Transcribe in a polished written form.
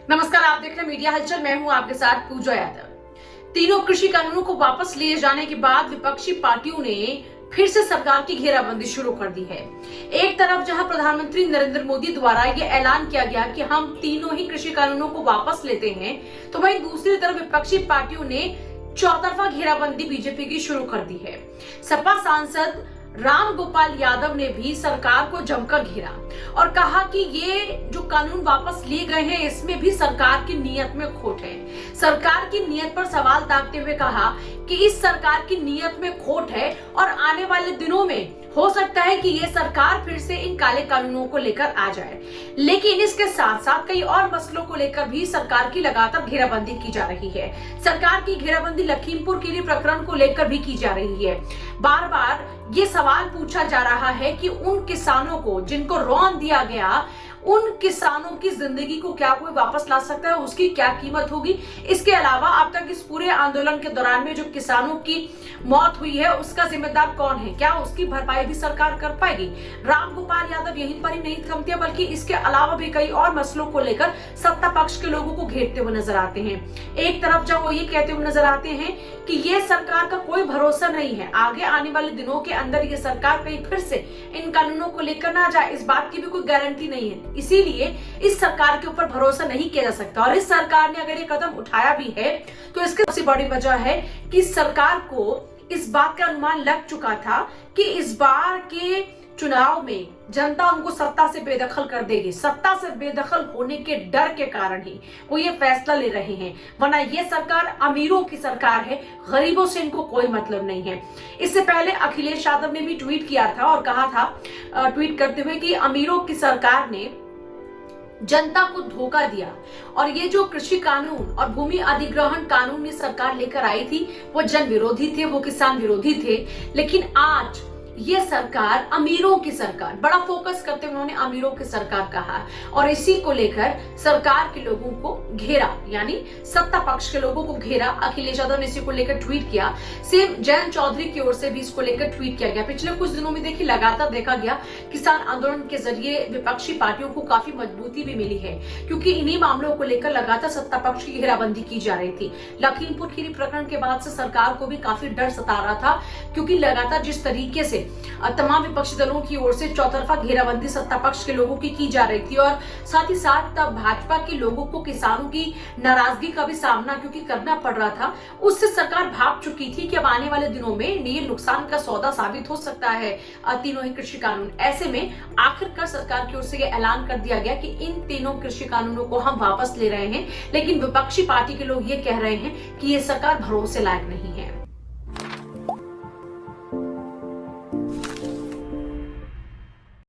नमस्कार, आप देख रहे हैं मीडिया हलचल। मैं हूं आपके साथ पूजा यादव। तीनों कृषि कानूनों को वापस लिए जाने के बाद विपक्षी पार्टियों ने फिर से सरकार की घेराबंदी शुरू कर दी है। एक तरफ जहां प्रधानमंत्री नरेंद्र मोदी द्वारा ये ऐलान किया गया कि हम तीनों ही कृषि कानूनों को वापस लेते हैं, तो वहीं दूसरी तरफ विपक्षी पार्टियों ने चौतरफा घेराबंदी बीजेपी की शुरू कर दी है। सपा सांसद राम गोपाल यादव ने भी सरकार को जमकर घेरा और कहा कि ये जो कानून वापस लिए गए हैं इसमें भी सरकार की नीयत में खोट है। सरकार की नीयत पर सवाल दागते हुए कहा कि इस सरकार की नीयत में खोट है और आने वाले दिनों में हो सकता है कि ये सरकार फिर से इन काले कानूनों को लेकर आ जाए। लेकिन इसके साथ साथ कई और मसलों को लेकर भी सरकार की लगातार घेराबंदी की जा रही है। सरकार की घेराबंदी लखीमपुर खीरी प्रकरण को लेकर भी की जा रही है। बार बार ये सवाल पूछा जा रहा है कि उन किसानों को जिनको रौंद दिया गया, उन किसानों की जिंदगी को क्या कोई वापस ला सकता है, उसकी क्या कीमत होगी। इसके अलावा अब तक इस पूरे आंदोलन के दौरान में जो किसानों की मौत हुई है उसका जिम्मेदार कौन है, क्या उसकी भरपाई भी सरकार कर पाएगी। राम गोपाल यादव यहीं पर ही नहीं थमते बल्कि इसके अलावा भी कई और मसलों को लेकर सत्ता पक्ष के लोगों को घेरते हुए नजर आते हैं। एक तरफ जब वो ये कहते हुए नजर आते हैं कि ये सरकार का कोई भरोसा नहीं है, आगे आने वाले दिनों के अंदर ये सरकार कहीं फिर से इन कानूनों को लेकर ना जाए, इस बात की भी कोई गारंटी नहीं है। इसीलिए इस सरकार के ऊपर भरोसा नहीं किया जा सकता। और इस सरकार ने अगर ये कदम उठाया भी है तो इसकी सबसे बड़ी वजह है कि सरकार को इस बात का अनुमान लग चुका था कि इस बार के चुनाव में जनता उनको सत्ता से बेदखल कर देगी। सत्ता से बेदखल होने के डर के कारण ही वो ये फैसला ले रहे हैं, वरना ये सरकार अमीरों की सरकार है, गरीबों से इनको कोई मतलब नहीं है। इससे पहले अखिलेश यादव ने भी ट्वीट किया था और कहा था ट्वीट करते हुए कि अमीरों की सरकार ने जनता को धोखा दिया और ये जो कृषि कानून और भूमि अधिग्रहण कानून ये सरकार लेकर आई थी वो जन विरोधी थे, वो किसान विरोधी थे। लेकिन आज ये सरकार अमीरों की सरकार, बड़ा फोकस करते हुए उन्होंने अमीरों की सरकार कहा और इसी को लेकर सरकार के लोगों को घेरा, यानी सत्ता पक्ष के लोगों को घेरा। अखिलेश यादव ने इसी को लेकर ट्वीट किया। सेम जयंत चौधरी की ओर से भी इसको लेकर ट्वीट किया गया। पिछले कुछ दिनों में देखिए लगातार देखा गया किसान आंदोलन के जरिए विपक्षी पार्टियों को काफी मजबूती भी मिली है, क्योंकि इन्हीं मामलों को लेकर लगातार सत्ता पक्ष की घेराबंदी की जा रही थी। लखीमपुर खीरी प्रकरण के बाद से सरकार को भी काफी डर सता रहा था, क्योंकि लगातार जिस तरीके से तमाम विपक्षी दलों की ओर से चौतरफा घेराबंदी सत्ता पक्ष के लोगों की जा रही थी और साथ ही साथ भाजपा के लोगों को किसानों की नाराजगी का भी सामना क्योंकि करना पड़ रहा था, उससे सरकार भाग चुकी थी कि अब आने वाले दिनों में ये नुकसान का सौदा साबित हो सकता है तीनों ही कृषि कानून। ऐसे में आखिरकार सरकार की ओर से ये ऐलान कर दिया गया कि इन तीनों कृषि कानूनों को हम वापस ले रहे हैं, लेकिन विपक्षी पार्टी के लोग ये कह रहे हैं कि ये सरकार भरोसे लायक नहीं है।